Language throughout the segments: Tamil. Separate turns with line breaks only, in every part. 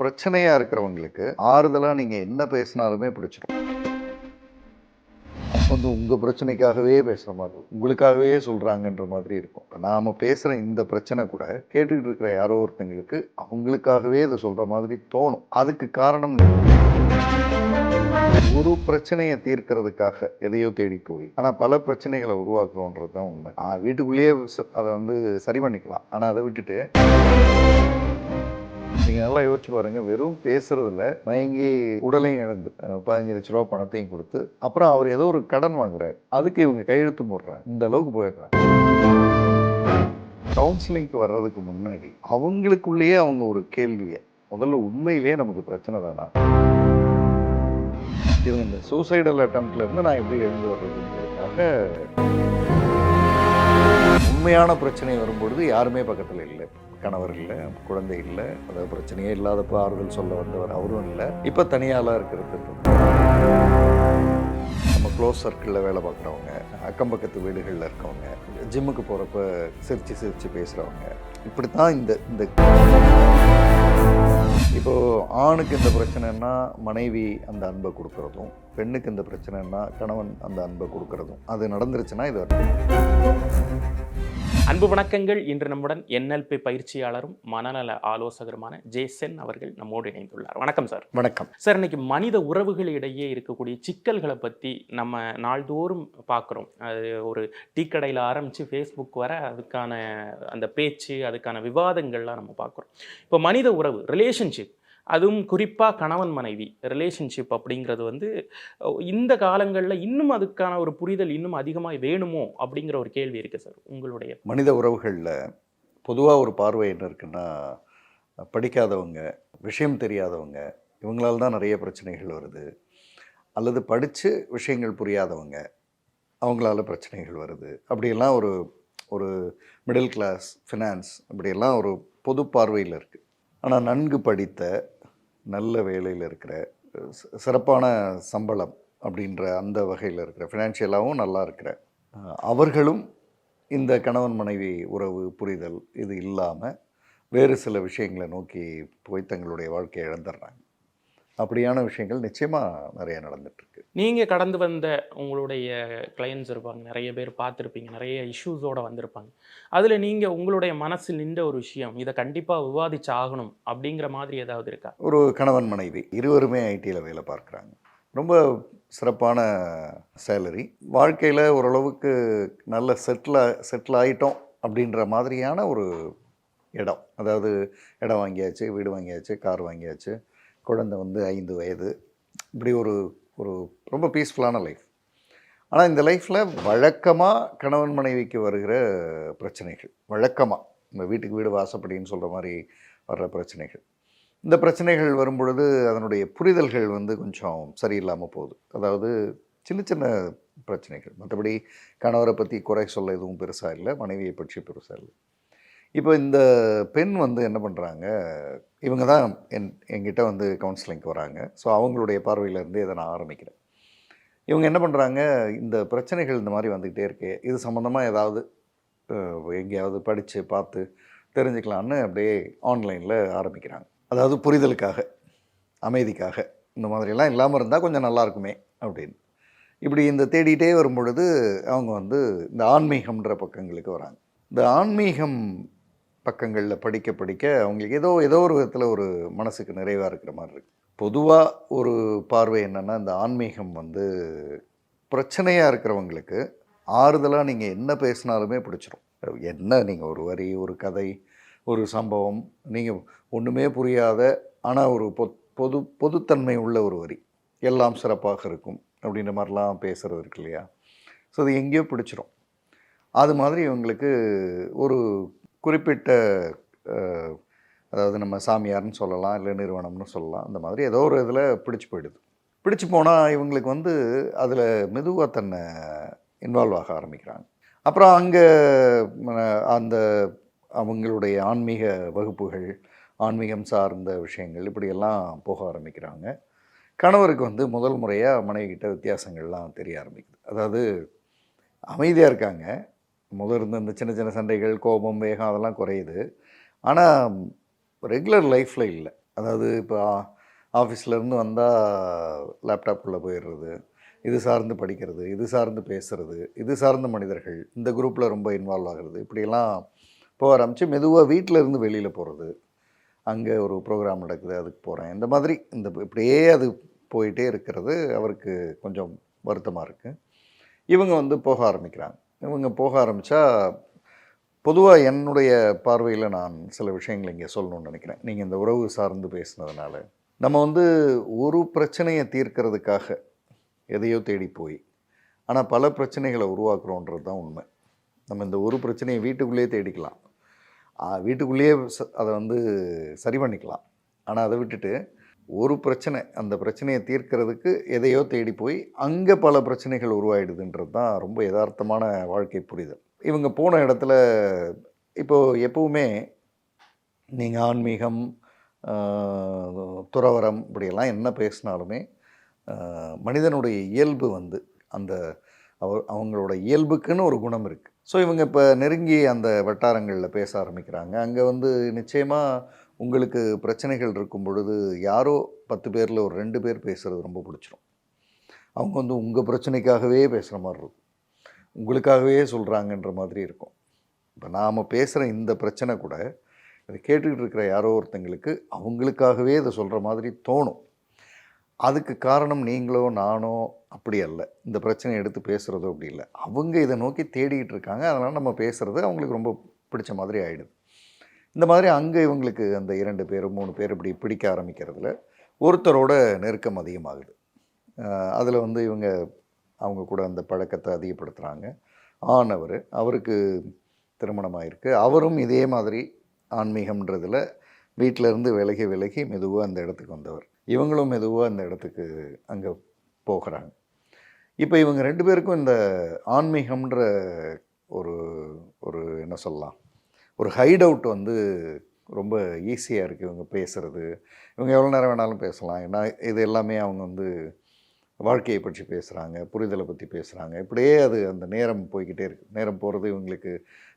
பிரச்சனையா இருக்கிறவங்களுக்கு ஆறுதலா நீங்க என்ன பேசினாலுமே பிடிச்சிரும். வந்து உங்க பிரச்சனைக்காகவே பேசுற மாதிரி உங்களுக்காகவே சொல்றாங்கன்ற மாதிரி இருக்கும். நாம பேசுற இந்த பிரச்சனை கூட கேட்டுக்கிட்டு இருக்கிற யாரோ ஒருத்தங்களுக்கு அவங்களுக்காகவே இதை சொல்ற மாதிரி தோணும். அதுக்கு காரணம் ஒரு பிரச்சனையை தீர்க்கிறதுக்காக எதையோ தேடி போய் ஆனா பல பிரச்சனைகளை உருவாக்குறோன்றதுதான் உண்மை. வீட்டுக்குள்ளேயே அதை வந்து சரி பண்ணிக்கலாம். ஆனா அதை விட்டுட்டு நீங்க நல்லா யோசிச்சு பாருங்க. வெறும் பேசுறதுல மயங்கி உடலையும் இழந்து 15 லட்ச ரூபா பணத்தையும் கொடுத்து அப்புறம் அவர் ஏதோ ஒரு கடன் வாங்குறாரு. அதுக்கு இவங்க கையெழுத்து போடுறாங்க. இந்த அளவுக்கு போயிடுறாங்க. கவுன்சிலிங்க்கு வர்றதுக்கு முன்னாடி அவங்களுக்குள்ளேயே அவங்க ஒரு கேள்வியை முதல்ல உண்மையிலேயே நமக்கு பிரச்சனை தானா, இவங்க இந்த சூசைடல் அட்டம்ப்ட்ல இருந்து நான் எப்படி எழுந்து வர்றதுங்கிறதுக்காக உண்மையான பிரச்சனை வரும்பொழுது யாருமே பக்கத்தில் இல்லை. கணவர் இல்லை, குழந்தை இல்லை, அதாவது பிரச்சனையே இல்லாதப்போ ஆறுதல் சொல்ல வந்தவர் அவரும் இல்லை. இப்போ தனியாளாக இருக்கிறது நம்ம க்ளோஸ் சர்க்கிளில் வேலை பார்க்குறவங்க, அக்கம் பக்கத்து வீடுகளில் இருக்கவங்க, ஜிம்முக்கு போகிறப்ப சிரித்து சிரித்து பேசுகிறவங்க, இப்படி தான் இந்த இந்த இப்போது ஆணுக்கு இந்த பிரச்சனைன்னா மனைவி அந்த அன்பை கொடுக்குறதும், பெண்ணுக்கு இந்த பிரச்சனைன்னா கணவன் அந்த அன்பை கொடுக்குறதும், அது நடந்துருச்சுன்னா இது
அன்பு வணக்கங்கள். இன்று நம்முடன் NLP பயிற்சியாளரும் மனநல ஆலோசகருமான ஜேசன் அவர்கள் நம்மோடு இணைந்துள்ளார். வணக்கம் சார்.
வணக்கம்
சார். இன்னைக்கு மனித உறவுகளிடையே இருக்கக்கூடிய சிக்கல்களை பற்றி நம்ம நாள்தோறும் பார்க்குறோம். அது ஒரு டீ கடையில் ஆரம்பித்து ஃபேஸ்புக் வர அதுக்கான அந்த பேச்சு, அதுக்கான விவாதங்கள்லாம் நம்ம பார்க்குறோம். இப்போ மனித உறவு, ரிலேஷன்ஷிப், அதுவும் குறிப்பாக கணவன் மனைவி ரிலேஷன்ஷிப் அப்படிங்கிறது வந்து இந்த காலங்களில் இன்னும் அதுக்கான ஒரு புரிதல் இன்னும் அதிகமாக வேணுமோ அப்படிங்கிற ஒரு கேள்வி இருக்குது சார். உங்களுடைய
மனித உறவுகளில் பொதுவாக ஒரு பார்வை என்ன இருக்குன்னா, படிக்காதவங்க, விஷயம் தெரியாதவங்க, இவங்களால தான் நிறைய பிரச்சனைகள் வருது. அல்லது படித்து விஷயங்கள் புரியாதவங்க, அவங்களால பிரச்சனைகள் வருது. அப்படியெல்லாம் ஒரு ஒரு மிடில் கிளாஸ், ஃபினான்ஸ், அப்படியெல்லாம் ஒரு பொது பார்வையில் இருக்குது. ஆனால் நன்கு படித்த, நல்ல வேலையில் இருக்கிற, சிறப்பான சம்பளம் அப்படின்ற அந்த வகையில் இருக்கிற, ஃபினான்ஷியலாகவும் நல்லா இருக்கிற அவர்களும் இந்த கணவன் மனைவி உறவு புரிதல் இது இல்லாமல் வேறு சில விஷயங்களை நோக்கி போய் தங்களுடைய வாழ்க்கையை இழந்துடுறாங்க. அப்படியான விஷயங்கள் நிச்சயமாக நிறைய நடந்துகிட்ருக்கு.
நீங்கள் கடந்து வந்த உங்களுடைய கிளையன்ஸ் இருப்பாங்க, நிறைய பேர் பார்த்துருப்பீங்க, நிறைய இஷ்யூஸோடு வந்திருப்பாங்க. அதில் நீங்கள் உங்களுடைய மனசில் நின்ற ஒரு விஷயம், இதை கண்டிப்பாக விவாதிச்சு ஆகணும் அப்படிங்கிற மாதிரி ஏதாவது இருக்கா?
ஒரு கணவன் மனைவி இருவருமே ஐடியில் வேலை பார்க்குறாங்க. ரொம்ப சிறப்பான சேலரி, வாழ்க்கையில் ஓரளவுக்கு நல்ல செட்டில் ஆகிட்டோம் அப்படின்ற மாதிரியான ஒரு இடம். அதாவது இடம் வாங்கியாச்சு, வீடு வாங்கியாச்சு, கார் வாங்கியாச்சு, குழந்தை வந்து 5 வயது, இப்படி ஒரு ஒரு ரொம்ப பீஸ்ஃபுல்லான லைஃப். ஆனால் இந்த லைஃப்பில் வழக்கமாக கணவன் மனைவிக்கு வருகிற பிரச்சனைகள், வழக்கமாக இந்த வீட்டுக்கு வீடு வாசப்படின்னு சொல்கிற மாதிரி வர்ற பிரச்சனைகள், இந்த பிரச்சனைகள் வரும்பொழுது அதனுடைய புரிதல்கள் வந்து கொஞ்சம் சரியில்லாமல் போகுது. அதாவது சின்ன சின்ன பிரச்சனைகள், மற்றபடி கணவரை பற்றி குறை சொல்ல எதுவும் பெருசாக இல்லை, மனைவியை பற்றி பெருசாக இல்லை. இப்போ இந்த பெண் வந்து என்ன பண்ணுறாங்க, இவங்க தான் என்கிட்ட வந்து கவுன்சிலிங்க்கு வராங்க. ஸோ அவங்களுடைய பார்வையிலேருந்து இதை நான் ஆரம்பிக்கிறேன். இவங்க என்ன பண்ணுறாங்க, இந்த பிரச்சனைகள் இந்த மாதிரி வந்துக்கிட்டே இருக்கு, இது சம்மந்தமாக ஏதாவது எங்கேயாவது படித்து பார்த்து தெரிஞ்சுக்கலான்னு அப்படியே ஆன்லைனில் ஆரம்பிக்கிறாங்க. அதாவது புரிதலுக்காக, அமைதிக்காக, இந்த மாதிரிலாம் இல்லாமல் இருந்தால் கொஞ்சம் நல்லாயிருக்குமே அப்படின்னு. இப்படி இந்த தேடிகிட்டே வரும்பொழுது அவங்க வந்து இந்த ஆன்மீகம்ன்ற பக்கங்களுக்கு வராங்க. இந்த ஆன்மீகம் பக்கங்களில் படிக்க படிக்க அவங்களுக்கு ஏதோ ஒரு விதத்தில் ஒரு மனசுக்கு நிறைவாக இருக்கிற மாதிரி இருக்குது. பொதுவாக ஒரு பார்வை என்னென்னா, இந்த ஆன்மீகம் வந்து பிரச்சனையாக இருக்கிறவங்களுக்கு ஆறுதலாக நீங்கள் என்ன பேசினாலுமே பிடிச்சிரும். என்ன நீங்கள் ஒரு வரி, ஒரு கதை, ஒரு சம்பவம், நீங்கள் ஒன்றுமே புரியாத ஆனால் ஒரு பொதுத்தன்மை உள்ள ஒரு வரி, எல்லாம் சிறப்பாக இருக்கும் அப்படின்ற மாதிரிலாம் பேசுகிறது இருக்கு இல்லையா. ஸோ அது எங்கேயோ பிடிச்சிரும். அது மாதிரி இவங்களுக்கு ஒரு குறிப்பிட்ட அதாவது நம்ம சாமியார்னு சொல்லலாம், இல்லை நிறுவனம்னு சொல்லலாம், அந்த மாதிரி ஏதோ ஒரு இதில் பிடிச்சி போயிடுது. பிடிச்சி போனால் இவங்களுக்கு வந்து அதில் மெதுவாக தன்னை இன்வால்வ் ஆக ஆரம்பிக்கிறாங்க. அப்புறம் அங்கே அந்த அவங்களுடைய ஆன்மீக வகுப்புகள், ஆன்மீகம் சார்ந்த விஷயங்கள் இப்படியெல்லாம் போக ஆரம்பிக்கிறாங்க. கணவருக்கு வந்து முதல் முறையாக மனைவிக்கிட்ட வித்தியாசங்கள்லாம் தெரிய ஆரம்பிக்குது. அதாவது அமைதியாக இருக்காங்க, முதல் இருந்த இந்த சின்ன சண்டைகள், கோபம், வேகம் அதெல்லாம் குறையுது. ஆனால் ரெகுலர் லைஃப்பில் இல்லை. அதாவது இப்போ ஆஃபீஸ்லேருந்து வந்தால் லேப்டாப்புக்குள்ளே போயிடுறது, இது சார்ந்து படிக்கிறது, இது சார்ந்து பேசுகிறது, இது சார்ந்த மனிதர்கள் இந்த குரூப்பில் ரொம்ப இன்வால்வ் ஆகிறது, இப்படியெல்லாம் போக ஆரம்பித்து மெதுவாக வீட்டில் இருந்து வெளியில் போகிறது. அங்கே ஒரு ப்ரோக்ராம் நடக்குது, அதுக்கு போகிறேன். இந்த மாதிரி இப்படியே அது போயிட்டே இருக்கிறது அவருக்கு கொஞ்சம் வருத்தமாக இருக்குது. இவங்க வந்து போக ஆரம்பிக்கிறாங்க. இவங்க போக ஆரம்பித்தா பொதுவாக என்னுடைய பார்வையில் நான் சில விஷயங்கள் இங்கே சொல்லணும்னு நினைக்கிறேன். நீங்கள் இந்த உறவு சார்ந்து பேசுனதுனால, நம்ம வந்து ஒரு பிரச்சனையை தீர்க்கிறதுக்காக எதையோ தேடி போய் ஆனால் பல பிரச்சனைகளை உருவாக்குறோன்றது தான் உண்மை. நம்ம இந்த ஒரு பிரச்சனையை வீட்டுக்குள்ளேயே தேடிக்கலாம், வீட்டுக்குள்ளேயே அதை வந்து சரி பண்ணிக்கலாம். ஆனால் அதை விட்டுட்டு ஒரு பிரச்சனை, அந்த பிரச்சனையை தீர்க்கிறதுக்கு எதையோ தேடி போய் அங்கே பல பிரச்சனைகள் உருவாயிடுதுன்றது தான் ரொம்ப யதார்த்தமான வாழ்க்கை புரிதல். இவங்க போன இடத்துல இப்போது எப்பவுமே நீங்கள் ஆன்மீகம், துறவறம் இப்படியெல்லாம் என்ன பேசினாலுமே மனிதனுடைய இயல்பு வந்து அந்த அவங்களோட இயல்புக்குன்னு ஒரு குணம் இருக்குது. ஸோ இவங்க இப்போ நெருங்கி அந்த வட்டாரங்களில் பேச ஆரம்பிக்கிறாங்க. அங்கே வந்து நிச்சயமாக உங்களுக்கு பிரச்சனைகள் இருக்கும் பொழுது யாரோ 10 பேரில் ஒரு 2 பேர் பேசுகிறது ரொம்ப பிடிச்சிரும். அவங்க வந்து உங்கள் பிரச்சனைக்காகவே பேசுகிற மாதிரி இருக்கும், உங்களுக்காகவே சொல்கிறாங்கன்ற மாதிரி இருக்கும். இப்போ நாம் பேசுகிற இந்த பிரச்சனை கூட இதை கேட்டுக்கிட்டு இருக்கிற யாரோ ஒருத்தங்களுக்கு அவங்களுக்காகவே இதை சொல்கிற மாதிரி தோணும். அதுக்கு காரணம் நீங்களோ நானோ அப்படி அல்ல, இந்த பிரச்சனையை எடுத்து பேசுகிறதோ அப்படி இல்லை. அவங்க இதை நோக்கி தேடிக்கிட்டு இருக்காங்க, அதனால் நம்ம பேசுகிறது அவங்களுக்கு ரொம்ப பிடிச்ச மாதிரி ஆகிடுது. இந்த மாதிரி அங்கே இவங்களுக்கு அந்த 2 பேர் 3 பேர் இப்படி பிடிக்க ஆரம்பிக்கிறதுல ஒருத்தரோட நெருக்கம் அதிகமாகுது. அதில் வந்து அவங்க கூட அந்த பழக்கத்தை அதிகப்படுத்துகிறாங்க. அவருக்கு திருமணம் ஆகிருக்கு. அவரும் இதே மாதிரி ஆன்மீகம்ன்றதில் வீட்டிலேருந்து விலகி மெதுவாக அந்த இடத்துக்கு வந்தவர். இவங்களும் மெதுவாக அந்த இடத்துக்கு அங்கே போகிறாங்க. இப்போ இவங்க 2 பேருக்கும் இந்த ஆன்மீகம்ன்ற ஒரு என்ன சொல்லலாம், ஒரு ஹைட் அவுட் வந்து ரொம்ப ஈஸியாக இருக்குது. இவங்க பேசுகிறது, இவங்க எவ்வளோ நேரம் வேணாலும் பேசலாம். ஏன்னா இது எல்லாமே அவங்க வந்து வாழ்க்கையை பற்றி பேசுகிறாங்க, புரிதலை பற்றி பேசுகிறாங்க. இப்படியே அது அந்த நேரம் போய்கிட்டே இருக்குது. நேரம் போகிறது இவங்களுக்கு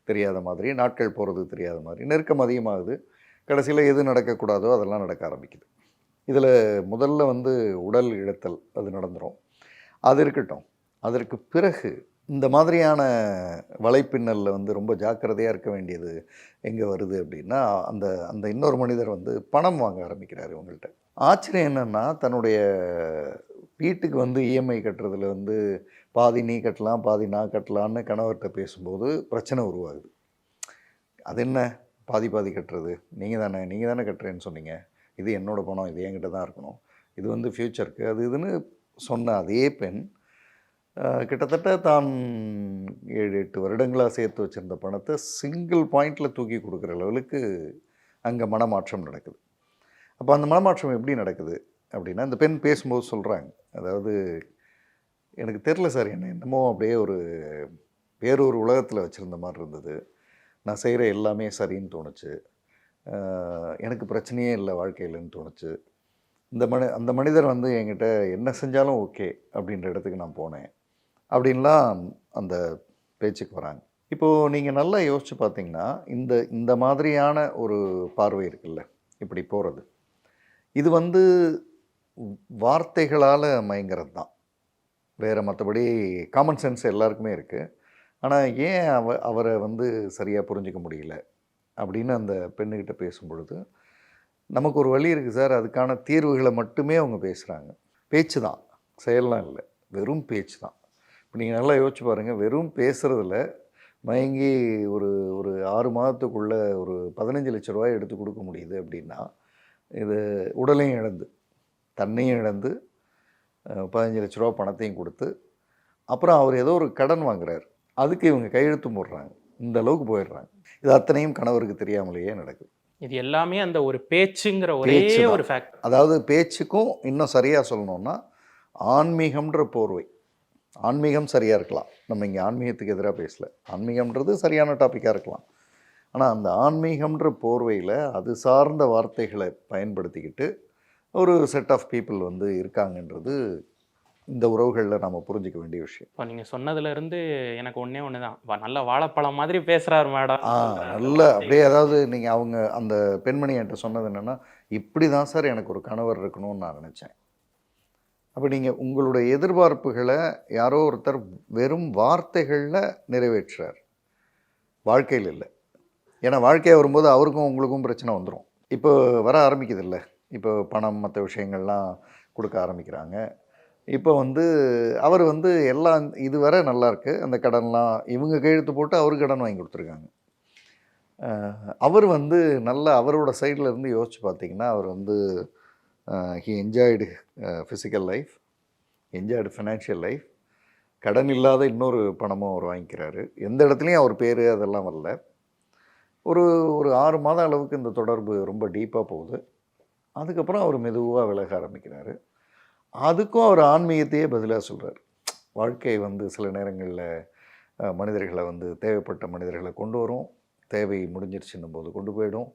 தெரியாத மாதிரி, நாட்கள் போகிறது தெரியாத மாதிரி, நெருக்கம் அதிகமாகுது. கடைசியில் எது நடக்கக்கூடாதோ அதெல்லாம் நடக்க ஆரம்பிக்குது. இதில் முதல்ல வந்து உடல் இழத்தல் அது நடந்துடும். அது இருக்கட்டும். அதற்கு பிறகு இந்த மாதிரியான வலைப்பின்னலில் வந்து ரொம்ப ஜாக்கிரதையாக இருக்க வேண்டியது எங்கே வருது அப்படின்னா, அந்த இன்னொரு மனிதர் வந்து பணம் வாங்க ஆரம்பிக்கிறார் இவங்கள்ட்ட. ஆச்சரியம் என்னென்னா, தன்னுடைய வீட்டுக்கு வந்து இஎம்ஐ கட்டுறதுல வந்து பாதி நீ கட்டலாம், பாதி நான் கட்டலான்னு கணவர்கிட்ட பேசும்போது பிரச்சனை உருவாகுது. அது என்ன பாதி கட்டுறது, நீங்கள் தானே கட்டுறேன்னு சொன்னீங்க, இது என்னோடய பணம், இது என்கிட்ட தான் இருக்கணும், இது வந்து ஃப்யூச்சருக்கு அது இதுன்னு சொன்ன அதே பெண் கிட்டத்தட்ட தான் 7-8 வருடங்களாக சேர்த்து வச்சுருந்த பணத்தை சிங்கிள் பாயிண்டில் தூக்கி கொடுக்குற லெவலுக்கு அங்கே மனமாற்றம் நடக்குது. அப்போ அந்த மனமாற்றம் எப்படி நடக்குது அப்படின்னா, இந்த பெண் பேசும்போது சொல்கிறாங்க, அதாவது எனக்கு தெரில சார், என்னமோ அப்படியே வேறொரு உலகத்தில் வச்சுருந்த மாதிரி இருந்தது. நான் செய்கிற எல்லாமே சரின்னு தோணுச்சு. எனக்கு பிரச்சனையே இல்லை வாழ்க்கையிலன்னு தோணுச்சு. அந்த மனிதர் வந்து என்கிட்ட என்ன செஞ்சாலும் ஓகே அப்படின்ற இடத்துக்கு நான் போனேன் அப்படின்லாம் அந்த பேச்சுக்கு வராங்க. இப்போது நீங்கள் நல்லா யோசித்து பார்த்தீங்கன்னா, இந்த மாதிரியான ஒரு பார்வை இருக்குல்ல, இப்படி போகிறது, இது வந்து வார்த்தைகளால் மயங்கிறது தான். வேறு மற்றபடி காமன் சென்ஸ் எல்லாருக்குமே இருக்குது. ஆனால் ஏன் அவரை வந்து சரியாக புரிஞ்சிக்க முடியல அப்படின்னு அந்த பெண்ணுக்கிட்ட பேசும்பொழுது, நமக்கு ஒரு வழி இருக்குது சார், அதுக்கான தீர்வுகளை மட்டுமே அவங்க பேசுகிறாங்க. பேச்சு தான், செயல்லாம் இல்லை, வெறும் பேச்சு தான். இப்போ நீங்கள் நல்லா யோசிச்சு பாருங்கள், வெறும் பேசுகிறதுல மயங்கி ஒரு 6 மாதத்துக்குள்ளே ஒரு 15 லட்ச ரூபாய் எடுத்து கொடுக்க முடியுது அப்படின்னா, இது உடலையும் இழந்து தன்னையும் இழந்து 15 லட்ச ரூபா பணத்தையும் கொடுத்து, அப்புறம் அவர் ஏதோ ஒரு கடன் வாங்குறார், அதுக்கு இவங்க கையெழுத்து போடுறாங்க, இந்த அளவுக்கு போயிடுறாங்க. இது அத்தனையும் கணவருக்கு தெரியாமலேயே நடக்குது.
இது எல்லாமே அந்த ஒரு பேச்சுங்கிற ஒரே ஒரு ஃபேக்ட்.
அதாவது பேச்சுக்கும் இன்னும் சரியாக சொல்லணும்னா, ஆன்மீகம்ன்ற போர்வை, ஆன்மீகம் சரியாக இருக்கலாம், நம்ம இங்கே ஆன்மீகத்துக்கு எதிராக பேசல, ஆன்மீகம்ன்றது சரியான டாப்பிக்காக இருக்கலாம். ஆனால் அந்த ஆன்மீகம்ன்ற போர்வையில் அது சார்ந்த வார்த்தைகளை பயன்படுத்திக்கிட்டு ஒரு செட் ஆஃப் பீப்புள் வந்து இருக்காங்கன்றது இந்த உறவுகளில் நம்ம புரிஞ்சிக்க வேண்டிய விஷயம்.
இப்போ நீங்கள் சொன்னதுலேருந்து எனக்கு ஒன்றே ஒன்று தான், நல்ல வாழைப்பழம் மாதிரி பேசுகிறாரு மேடம்.
நல்ல அப்படியே அதாவது நீங்கள் அவங்க அந்த பெண்மணி என்கிட்ட சொன்னது என்னென்னா, இப்படி தான் சார் எனக்கு ஒரு கணவர் இருக்கணும்னு நான் நினச்சேன். அப்போ நீங்கள் உங்களுடைய எதிர்பார்ப்புகளை யாரோ ஒருத்தர் வெறும் வார்த்தைகளில் நிறைவேற்றுறார், வாழ்க்கையில் இல்லை. ஏன்னா வாழ்க்கையாக வரும்போது அவருக்கும் உங்களுக்கும் பிரச்சனை வந்துடும். இப்போ வர ஆரம்பிக்குது இல்லை, இப்போ பணம் மற்ற விஷயங்கள்லாம் கொடுக்க ஆரம்பிக்கிறாங்க. இப்போ அவர் எல்லாம் இதுவரை நல்லாயிருக்கு, அந்த கடன்லாம் இவங்க கையெழுத்து போட்டு அவருக்கு கடன் வாங்கி கொடுத்துருக்காங்க. அவர் நல்லா அவரோட சைடில் இருந்து யோசிச்சு பார்த்தீங்கன்னா, அவர் he enjoyed physical life, enjoyed financial life. கடன் இல்லாத இன்னொரு பணமும் அவர் வாங்கிக்கிறாரு. எந்த இடத்துலையும் அவர் பேர் அதெல்லாம் வரல. ஒரு ஒரு 6 மாத அளவுக்கு இந்த தொடர்பு ரொம்ப டீப்பாக போகுது. அதுக்கப்புறம் அவர் மெதுவாக விலக ஆரம்பிக்கிறாரு. அதுக்கும் அவர் ஆன்மீகத்தையே பதிலாக சொல்கிறார். வாழ்க்கை சில நேரங்களில் மனிதர்களை தேவைப்பட்ட மனிதர்களை கொண்டு வரும், தேவை முடிஞ்சிருச்சுன்னும் போது கொண்டு போயிடும்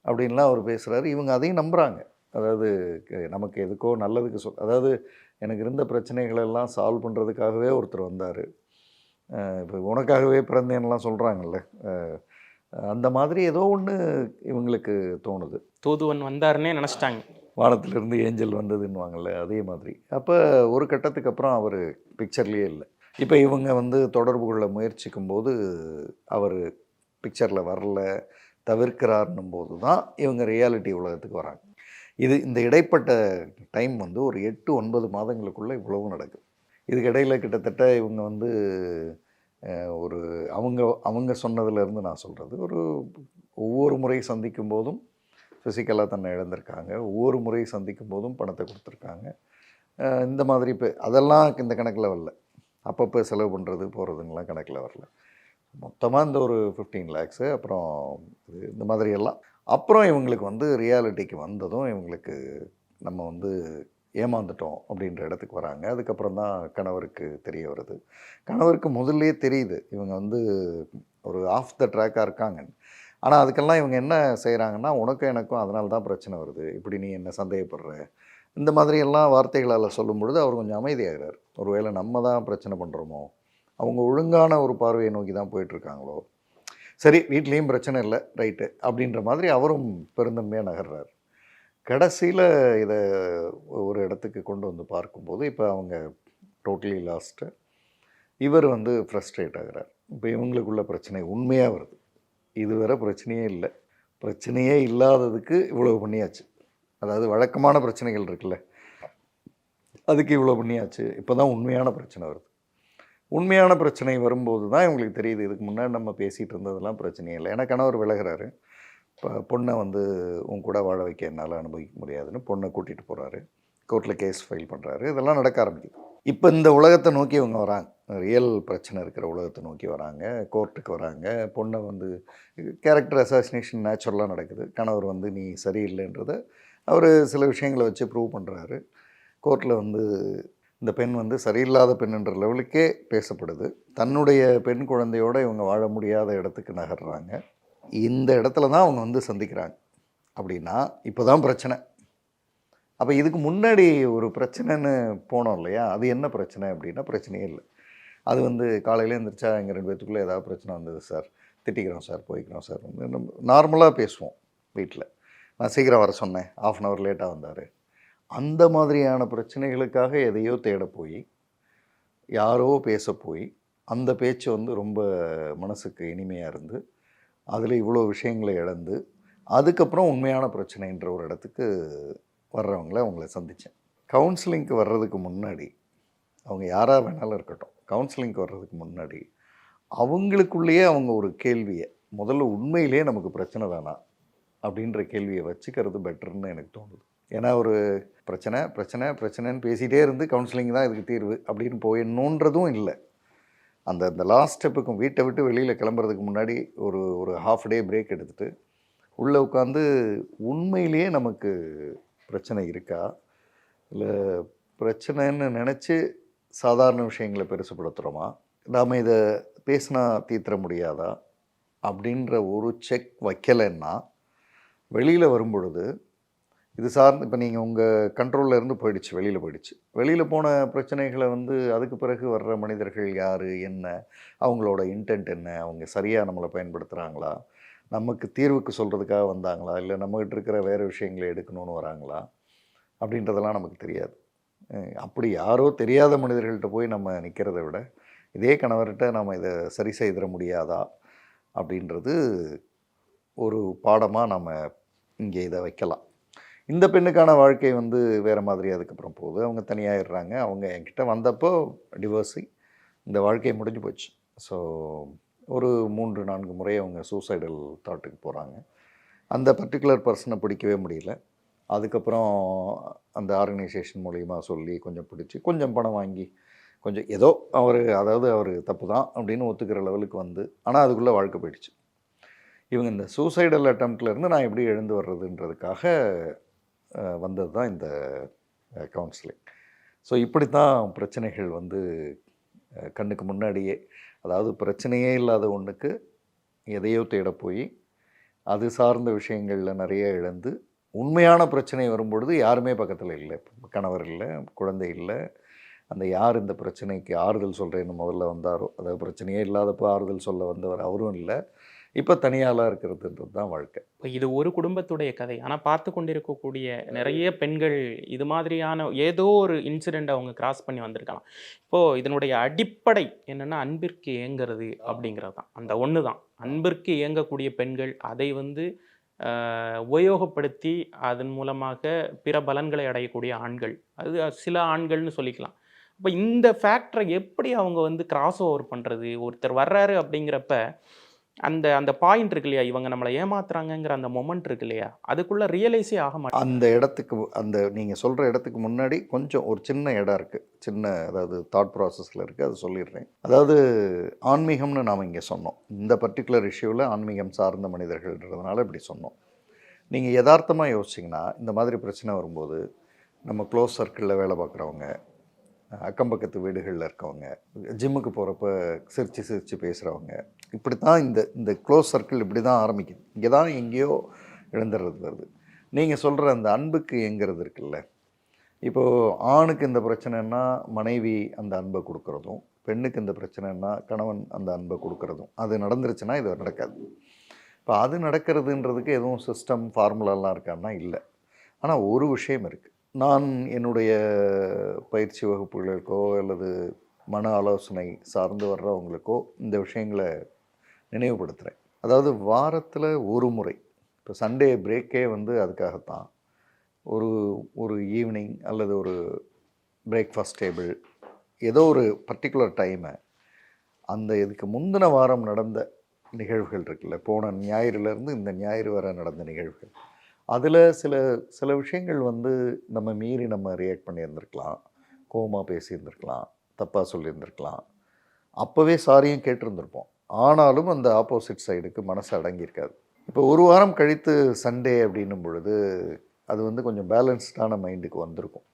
அப்படின்லாம் அவர் பேசுகிறாரு. இவங்க அதையும் நம்புகிறாங்க. அதாவது நமக்கு எதுக்கோ நல்லதுக்கு அதாவது எனக்கு இருந்த பிரச்சனைகளெல்லாம் சால்வ் பண்ணுறதுக்காகவே ஒருத்தர் வந்தார், இப்போ உனக்காகவே பிறந்தேன்லாம் சொல்கிறாங்கல்ல, அந்த மாதிரி ஏதோ ஒன்று இவங்களுக்கு தோணுது.
தூதுவன் வந்தாருன்னே நினச்சிட்டாங்க,
வானத்திலிருந்து ஏஞ்சல் வந்ததுன்னுவாங்கள்ல, அதே மாதிரி. அப்போ ஒரு கட்டத்துக்கு அப்புறம் அவர் பிக்சர்லேயே இல்லை. இப்போ இவங்க தொடர்பு கொள்ள முயற்சிக்கும் போது அவர் பிக்சரில் வரல, தவிர்க்கிறாருன்னும் போது தான் இவங்க ரியாலிட்டி உலகத்துக்கு வராங்க. இந்த இடைப்பட்ட டைம் ஒரு 8-9 மாதங்களுக்குள்ளே இவ்வளவும் நடக்குது. இதுக்கு இடையில் கிட்டத்தட்ட இவங்க ஒரு அவங்க சொன்னதுலேருந்து நான் சொல்கிறது, ஒவ்வொரு முறை சந்திக்கும் போதும் ஃபிசிக்கலாக தன்னை இழந்திருக்காங்க, ஒவ்வொரு முறை சந்திக்கும் போதும் பணத்தை கொடுத்துருக்காங்க. இந்த மாதிரி இப்போ அதெல்லாம் இந்த கணக்கில் வரல, அப்பப்போ செலவு பண்ணுறது போகிறதுங்கெல்லாம் கணக்கில் வரல. மொத்தமாக இந்த ஒரு 15 lakhs அப்புறம் இந்த மாதிரியெல்லாம். அப்புறம் இவங்களுக்கு ரியாலிட்டிக்கு வந்ததும் இவங்களுக்கு நம்ம ஏமாந்துட்டோம் அப்படின்ற இடத்துக்கு வராங்க. அதுக்கப்புறம் தான் கணவருக்கு தெரிய வருது. கணவருக்கு முதல்லே தெரியுது இவங்க ஒரு ஆஃப் த ட்ராக்காக இருக்காங்க. ஆனால் அதுக்கெல்லாம் இவங்க என்ன செய்கிறாங்கன்னா, உனக்கும் எனக்கும் அதனால தான் பிரச்சனை வருது, இப்படி நீ என்ன சந்தேகப்படுற, இந்த மாதிரியெல்லாம் வார்த்தைகளால் சொல்லும் பொழுது அவர் கொஞ்சம் அமைதியாகிறார். ஒருவேளை நம்ம தான் பிரச்சனை பண்ணுறோமோ, அவங்க ஒழுங்கான ஒரு பார்வையை நோக்கி தான் போயிட்டுருக்காங்களோ, சரி வீட்லேயும் பிரச்சனை இல்லை ரைட்டு அப்படின்ற மாதிரி அவரும் பெருந்தன்மையாக நகர்றார். கடைசியில் இதை ஒரு இடத்துக்கு கொண்டு பார்க்கும்போது இப்போ அவங்க டோட்டலி லாஸ்ட்டு. இவர் ஃப்ரஸ்ட்ரேட் ஆகிறார். இப்போ இவங்களுக்குள்ள பிரச்சனை உண்மையாக வருது. இதுவரை பிரச்சனையே இல்லை, பிரச்சனையே இல்லாததுக்கு இவ்வளோ பண்ணியாச்சு. அதாவது வழக்கமான பிரச்சனைகள் இருக்குல்ல, அதுக்கு இவ்வளோ பண்ணியாச்சு. இப்போ தான் உண்மையான பிரச்சனை வருது. உண்மையான பிரச்சனை வரும்போது தான் இவங்களுக்கு தெரியுது, இதுக்கு முன்னாடி நம்ம பேசிகிட்டு இருந்ததெல்லாம் பிரச்சனையே இல்லை. ஏன்னா கணவர் விலகிறாரு. இப்போ பொண்ணை உன் கூட வாழ வைக்க என்னால் அனுபவிக்க முடியாதுன்னு பொண்ணை கூட்டிகிட்டு போகிறாரு, கோர்ட்டில் கேஸ் ஃபைல் பண்ணுறாரு, இதெல்லாம் நடக்க ஆரம்பிக்குது. இப்போ இந்த உலகத்தை நோக்கி இவங்க வராங்க, ரியல் பிரச்சனை இருக்கிற உலகத்தை நோக்கி வராங்க, கோர்ட்டுக்கு வராங்க. பொண்ணை கேரக்டர் அசாசினேஷன் நேச்சுரலாக நடக்குது. கணவர் நீ சரியில்லைன்றதை அவர் சில விஷயங்களை வச்சு ப்ரூவ் பண்ணுறாரு. கோர்ட்டில் இந்த பெண் சரியில்லாத பெண்ணுன்ற லெவலுக்கே பேசப்படுது. தன்னுடைய பெண் குழந்தையோடு இவங்க வாழ முடியாத இடத்துக்கு நகர்றாங்க. இந்த இடத்துல தான் அவங்க சந்திக்கிறாங்க. அப்படின்னா இப்போ தான் பிரச்சனை. அப்போ இதுக்கு முன்னாடி ஒரு பிரச்சனைன்னு போனோம் இல்லையா, அது என்ன பிரச்சனை அப்படின்னா பிரச்சனையே இல்லை. அது காலையில் எழுந்திரிச்சா எங்கள் 2 பேத்துக்குள்ளே ஏதாவது பிரச்சனை வந்தது சார், திட்டிக்கிறோம் சார், போய்க்கிறோம் சார், நம்ம நார்மலாக பேசுவோம் வீட்டில். நான் சீக்கிரம் வர சொன்னேன், 1/2 hour லேட்டாக வந்தார். அந்த மாதிரியான பிரச்சனைகளுக்காக எதையோ தேட போய், யாரோ பேச போய், அந்த பேச்சு ரொம்ப மனசுக்கு இனிமையாக இருந்து, அதில் இவ்வளோ விஷயங்களை இழந்து, அதுக்கப்புறம் உண்மையான பிரச்சனைன்ற ஒரு இடத்துக்கு அவங்கள சந்தித்தேன். கவுன்சிலிங்க்கு வர்றதுக்கு முன்னாடி, அவங்க யாராக வேணாலும் இருக்கட்டும், கவுன்சிலிங்க்கு வர்றதுக்கு முன்னாடி அவங்களுக்குள்ளேயே அவங்க ஒரு கேள்வியை, முதல்ல உண்மையிலே நமக்கு பிரச்சனை தானா அப்படின்ற கேள்வியை வச்சுக்கிறது பெட்டர்னு எனக்கு தோணுது. ஏன்னா ஒரு பிரச்சனைன்னு பேசிகிட்டே இருந்து கவுன்சிலிங் தான் இதுக்கு தீர்வு அப்படின்னு போயிடணுன்றதும் இல்லை. அந்த லாஸ்ட் ஸ்டெப்புக்கும் வீட்டை விட்டு வெளியில் கிளம்புறதுக்கு முன்னாடி ஒரு 1/2 day பிரேக் எடுத்துகிட்டு உள்ளே உட்காந்து உண்மையிலேயே நமக்கு பிரச்சனை இருக்கா, இல்லை பிரச்சனைன்னு நினச்சி சாதாரண விஷயங்களை பெருசுப்படுத்துகிறோமா, நாம் இதை பேசினா தீர்த்திட முடியாதா அப்படின்ற ஒரு செக் வைக்கலைன்னா வெளியில் வரும்பொழுது இது சார்ந்து இப்போ நீங்கள் உங்கள் கண்ட்ரோலில் இருந்து போயிடுச்சு, வெளியில் போயிடுச்சு. வெளியில் போன பிரச்சனைகளை வந்து அதுக்கு பிறகு வர்ற மனிதர்கள் யார், என்ன, அவங்களோட இன்டென்ட் என்ன, அவங்க சரியாக நம்மளை பயன்படுத்துகிறாங்களா, நமக்கு தீர்வுக்கு சொல்கிறதுக்காக வந்தாங்களா, இல்லை நம்மகிட்ட இருக்கிற வேறு விஷயங்களை எடுக்கணும்னு வராங்களா, அப்படின்றதெல்லாம் நமக்கு தெரியாது. அப்படி யாரோ தெரியாத மனிதர்கள்ட்ட போய் நம்ம நிற்கிறத விட, இதே கணவர்கிட்ட நம்ம இதை சரி செய்திட முடியாதா அப்படின்றது ஒரு பாடமாக நம்ம இங்கே இதை வைக்கலாம். இந்த பெண்ணுக்கான வாழ்க்கை வந்து வேறு மாதிரி அதுக்கப்புறம் போகுது. அவங்க தனியாகிடுறாங்க. அவங்க என்கிட்ட வந்தப்போ டிவோர்ஸி, இந்த வாழ்க்கை முடிஞ்சு போச்சு. ஸோ ஒரு 3-4 முறை அவங்க சூசைடல் தாட்டுக்கு போகிறாங்க. அந்த பர்டிகுலர் பர்சனை பிடிக்கவே முடியல. அதுக்கப்புறம் அந்த ஆர்கனைசேஷன் மூலிமா சொல்லி கொஞ்சம் பிடிச்சி, கொஞ்சம் பணம் வாங்கி, கொஞ்சம் ஏதோ அவர் தப்பு தான் அப்படின்னு ஒத்துக்கிற லெவலுக்கு வந்து, ஆனால் அதுக்குள்ளே வாழ்க்கை போயிடுச்சு. இவங்க இந்த சூசைடல் அட்டம்ப்ட்லேருந்து நான் எப்படி எழுந்து வர்றதுன்றதுக்காக வந்தது தான் இந்த கவுன்சிலிங். ஸோ இப்படி தான் பிரச்சனைகள் வந்து கண்ணுக்கு முன்னாடியே, அதாவது பிரச்சனையே இல்லாத ஒன்றுக்கு எதையோ தேட போய் அது சார்ந்த விஷயங்களில் நிறைய இழந்து, உண்மையான பிரச்சனை வரும்பொழுது யாருமே பக்கத்தில் இல்லை. கணவர் இல்லை, குழந்தை இல்லை. அந்த யார் இந்த பிரச்சனைக்கு ஆறுதல் சொல்கிறேன்னு முதல்ல வந்தாரோ, அதாவது பிரச்சனையே இல்லாதப்போ ஆறுதல் சொல்ல வந்தவர் அவரும் இல்லை. இப்போ தனியாளாக இருக்கிறதுன்றது தான் வாழ்க்கை.
இப்போ இது ஒரு குடும்பத்துடைய கதை. ஆனால் பார்த்து கொண்டிருக்கக்கூடிய நிறைய பெண்கள் இது மாதிரியான ஏதோ ஒரு இன்சிடெண்ட் அவங்க கிராஸ் பண்ணி வந்திருக்கலாம். இப்போது இதனுடைய அடிப்படை என்னென்னா அன்பிற்கு ஏங்குறது அப்படிங்கிறது தான். அந்த ஒன்று தான். அன்பிற்கு ஏங்கக்கூடிய பெண்கள் அதை வந்து உபயோகப்படுத்தி அதன் மூலமாக பிற பலன்களை அடையக்கூடிய ஆண்கள், அது சில ஆண்கள்னு சொல்லிக்கலாம். அப்போ இந்த ஃபேக்டரை எப்படி அவங்க வந்து கிராஸ் ஓவர் பண்ணுறது? ஒருத்தர் வர்றாரு அப்படிங்கிறப்ப அந்த அந்த பாயிண்ட் இருக்கு இல்லையா, இவங்க நம்மளை ஏமாத்துறாங்கங்கிற அந்த மொமெண்ட் இருக்கு இல்லையா, அதுக்குள்ளே ரியலைஸே ஆக மாட்டேன்.
அந்த இடத்துக்கு, அந்த நீங்கள் சொல்கிற இடத்துக்கு முன்னாடி கொஞ்சம் ஒரு சின்ன இடம் இருக்குது, சின்ன அதாவது தாட் ப்ராசஸில் இருக்குது, அது சொல்லிடுறேன். அதாவது ஆன்மீகம்னு நாம் இங்கே சொன்னோம். இந்த பர்டிகுலர் இஷ்யூவில் ஆன்மீகம் சார்ந்த மனிதர்கள்ன்றதுனால இப்படி சொன்னோம். நீங்கள் யதார்த்தமாக யோசிச்சிங்கன்னா இந்த மாதிரி பிரச்சனை வரும்போது நம்ம க்ளோஸ் சர்க்கிளில் வேலை பார்க்குறவங்க, அக்கம் பக்கத்து வீடுகளில் இருக்கவங்க, ஜிம்முக்கு போகிறப்ப சிரித்து சிரித்து பேசுகிறவங்க, இப்படி தான் இந்த இந்த க்ளோஸ் சர்க்கிள் இப்படி தான் ஆரம்பிக்குது. இங்கே தான் எங்கேயோ இழந்துடுறது வருது. நீங்கள் சொல்கிற அந்த அன்புக்கு எங்கிறது இருக்குல்ல, இப்போது ஆணுக்கு இந்த பிரச்சனைன்னா மனைவி அந்த அன்பை கொடுக்குறதும், பெண்ணுக்கு இந்த பிரச்சனைன்னா கணவன் அந்த அன்பை கொடுக்குறதும், அது நடந்துருச்சுன்னா இது நடக்காது. இப்போ அது நடக்கிறதுன்றதுக்கு எதுவும் சிஸ்டம் ஃபார்முலாலாம் இருக்கான்னா இல்லை. ஆனால் ஒரு விஷயம் இருக்குது. நான் என்னுடைய பயிற்சி வகுப்புகளுக்கோ அல்லது மன ஆலோசனை சார்ந்து வர்றவங்களுக்கோ இந்த விஷயங்களை நினைவுபடுத்துகிறேன். அதாவது வாரத்தில் ஒரு முறை, இப்போ சண்டே பிரேக்கே வந்து அதுக்காகத்தான், ஒரு ஒரு ஈவினிங் அல்லது ஒரு பிரேக்ஃபாஸ்ட் டேபிள், ஏதோ ஒரு பர்டிகுலர் டைமை அந்த இதுக்கு முந்தின வாரம் நடந்த நிகழ்வுகள் இருக்குல்ல, போன ஞாயிறுலேருந்து இந்த ஞாயிறு வரை நடந்த நிகழ்வுகள், அதில் சில சில விஷயங்கள் வந்து நம்ம மீறி நம்ம ரியாக்ட் பண்ணியிருந்திருக்கலாம், கோவமாக பேசியிருந்திருக்கலாம், தப்பாக சொல்லியிருந்திருக்கலாம், அப்போவே சாரியும் கேட்டிருந்திருப்போம். ஆனாலும் அந்த ஆப்போசிட் சைடுக்கு மனசு அடங்கியிருக்காது. இப்போ ஒரு வாரம் கழித்து சண்டே அப்படின்னும் பொழுது அது வந்து கொஞ்சம் பேலன்ஸ்டான மைண்டுக்கு வந்திருக்கும்.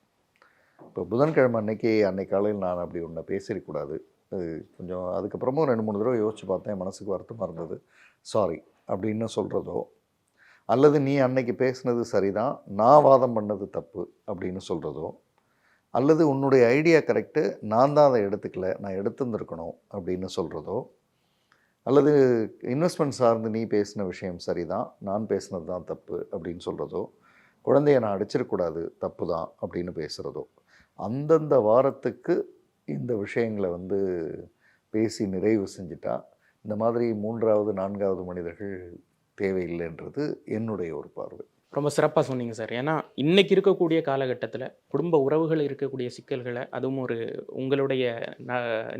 இப்போ புதன்கிழமை அன்னைக்கு காலையில் நான் அப்படி ஒன்று பேசிடக்கூடாது, அது கொஞ்சம் அதுக்கப்புறமும் 2-3 தடவை யோசித்து பார்த்தேன், மனசுக்கு வருத்தமாக இருந்தது, சாரி அப்படின்னு சொல்கிறதோ, அல்லது நீ அன்னைக்கு பேசுனது சரிதான், நான் வாதம் பண்ணது தப்பு அப்படின்னு சொல்கிறதோ, அல்லது உன்னுடைய ஐடியா கரெக்டு, நான் தான் அதை எடுத்துக்கல, நான் எடுத்துருந்துருக்கணும் அப்படின்னு சொல்கிறதோ, அல்லது இன்வெஸ்ட்மெண்ட் சார்ந்து நீ பேசின விஷயம் சரிதான், நான் பேசினது தான் தப்பு அப்படின்னு சொல்கிறதோ, குழந்தைய நான் அடிச்சிடக்கூடாது, தப்பு தான் அப்படின்னு பேசுகிறதோ, அந்தந்த வாரத்துக்கு இந்த விஷயங்களை வந்து பேசி நிறைவு செஞ்சுட்டா இந்த மாதிரி 3வது 4வது மனிதர்கள் தேவையில்லைன்றது என்னுடைய ஒரு பார்வை.
ரொம்ப சிறப்பாக சொன்னீங்க சார். ஏன்னா இன்றைக்கி இருக்கக்கூடிய காலகட்டத்தில் குடும்ப உறவுகள் இருக்கக்கூடிய சிக்கல்களை, அதுவும் ஒரு உங்களுடைய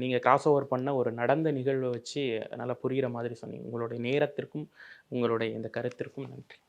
நீங்கள் கிராஸ் ஓவர் பண்ண ஒரு நடந்த நிகழ்வை வச்சு நல்லா புரிகிற மாதிரி சொன்னீங்க. உங்களுடைய நேரத்திற்கும் உங்களுடைய இந்த கருத்திற்கும் நன்றி.